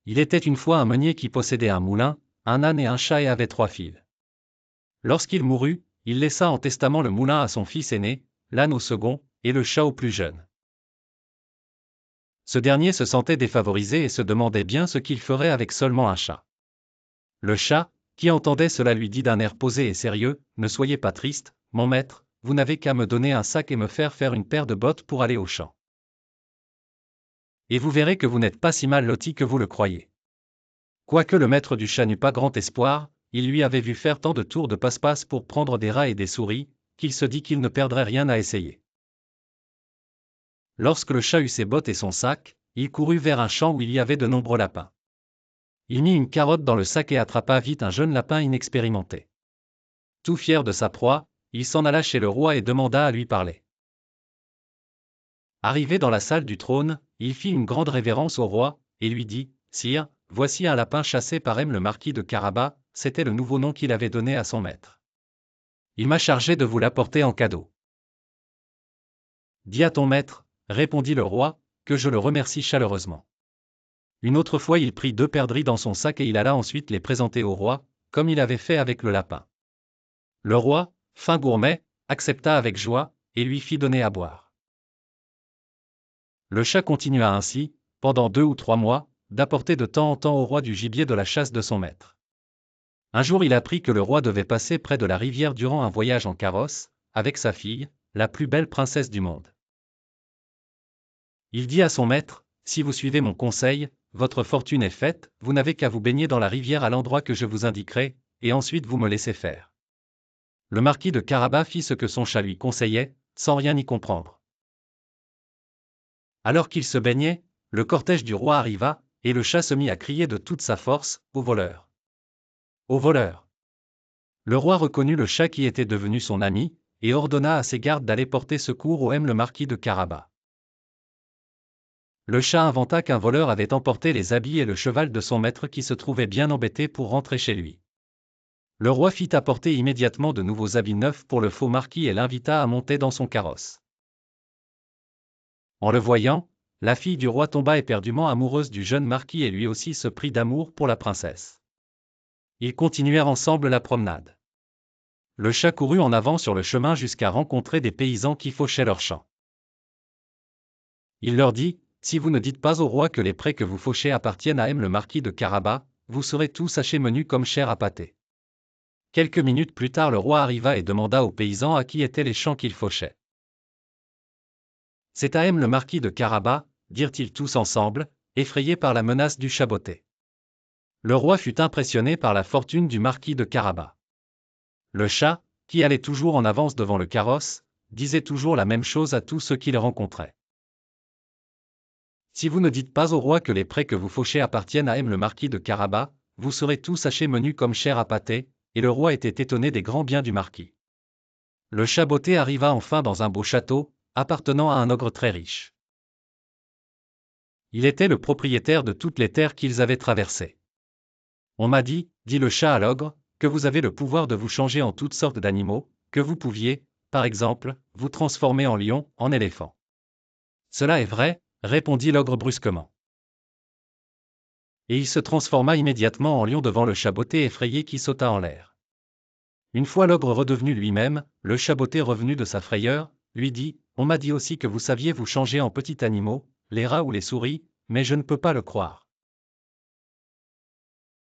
Il était une fois un meunier qui possédait un moulin, un âne et un chat et avait 3 filles. Lorsqu'il mourut, il laissa en testament le moulin à son fils aîné, l'âne au second, et le chat au plus jeune. Ce dernier se sentait défavorisé et se demandait bien ce qu'il ferait avec seulement un chat. Le chat, qui entendait cela, lui dit d'un air posé et sérieux, « Ne soyez pas triste, mon maître, vous n'avez qu'à me donner un sac et me faire une paire de bottes pour aller au champ. Et vous verrez que vous n'êtes pas si mal loti que vous le croyez. » Quoique le maître du chat n'eût pas grand espoir, il lui avait vu faire tant de tours de passe-passe pour prendre des rats et des souris, qu'il se dit qu'il ne perdrait rien à essayer. Lorsque le chat eut ses bottes et son sac, il courut vers un champ où il y avait de nombreux lapins. Il mit une carotte dans le sac et attrapa vite un jeune lapin inexpérimenté. Tout fier de sa proie, il s'en alla chez le roi et demanda à lui parler. Arrivé dans la salle du trône, il fit une grande révérence au roi, et lui dit, « Sire, voici un lapin chassé par M le marquis de Carabas, c'était le nouveau nom qu'il avait donné à son maître. Il m'a chargé de vous l'apporter en cadeau. » « Dis à ton maître, » répondit le roi, « que je le remercie chaleureusement. » Une autre fois il prit 2 perdrix dans son sac et il alla ensuite les présenter au roi, comme il avait fait avec le lapin. Le roi, fin gourmet, accepta avec joie, et lui fit donner à boire. Le chat continua ainsi, pendant 2 ou 3 mois, d'apporter de temps en temps au roi du gibier de la chasse de son maître. Un jour il apprit que le roi devait passer près de la rivière durant un voyage en carrosse, avec sa fille, la plus belle princesse du monde. Il dit à son maître, « Si vous suivez mon conseil, votre fortune est faite, vous n'avez qu'à vous baigner dans la rivière à l'endroit que je vous indiquerai, et ensuite vous me laissez faire. » Le marquis de Carabas fit ce que son chat lui conseillait, sans rien y comprendre. Alors qu'il se baignait, le cortège du roi arriva, et le chat se mit à crier de toute sa force, « Au voleur! Au voleur !» Le roi reconnut le chat qui était devenu son ami, et ordonna à ses gardes d'aller porter secours au M le marquis de Carabas. Le chat inventa qu'un voleur avait emporté les habits et le cheval de son maître qui se trouvait bien embêté pour rentrer chez lui. Le roi fit apporter immédiatement de nouveaux habits neufs pour le faux marquis et l'invita à monter dans son carrosse. En le voyant, la fille du roi tomba éperdument amoureuse du jeune marquis et lui aussi se prit d'amour pour la princesse. Ils continuèrent ensemble la promenade. Le chat courut en avant sur le chemin jusqu'à rencontrer des paysans qui fauchaient leurs champs. Il leur dit, « Si vous ne dites pas au roi que les prés que vous fauchez appartiennent à M le marquis de Carabas, vous serez tous hachés menus comme chair à pâté. » Quelques minutes plus tard le roi arriva et demanda aux paysans à qui étaient les champs qu'ils fauchaient. « C'est à M le marquis de Carabas, dirent-ils tous ensemble, effrayés par la menace du chat botté. Le roi fut impressionné par la fortune du marquis de Carabas. Le chat, qui allait toujours en avance devant le carrosse, disait toujours la même chose à tous ceux qui le rencontraient. « Si vous ne dites pas au roi que les prés que vous fauchez appartiennent à M le marquis de Carabas, vous serez tous hachés menus comme chair à pâté, » et le roi était étonné des grands biens du marquis. Le chat botté arriva enfin dans un beau château, appartenant à un ogre très riche. Il était le propriétaire de toutes les terres qu'ils avaient traversées. « On m'a dit, dit le chat à l'ogre, que vous avez le pouvoir de vous changer en toutes sortes d'animaux, que vous pouviez, par exemple, vous transformer en lion, en éléphant. » « Cela est vrai, » répondit l'ogre brusquement. Et il se transforma immédiatement en lion devant le chat botté effrayé qui sauta en l'air. Une fois l'ogre redevenu lui-même, le chat botté revenu de sa frayeur, lui dit, « On m'a dit aussi que vous saviez vous changer en petits animaux, les rats ou les souris, mais je ne peux pas le croire. »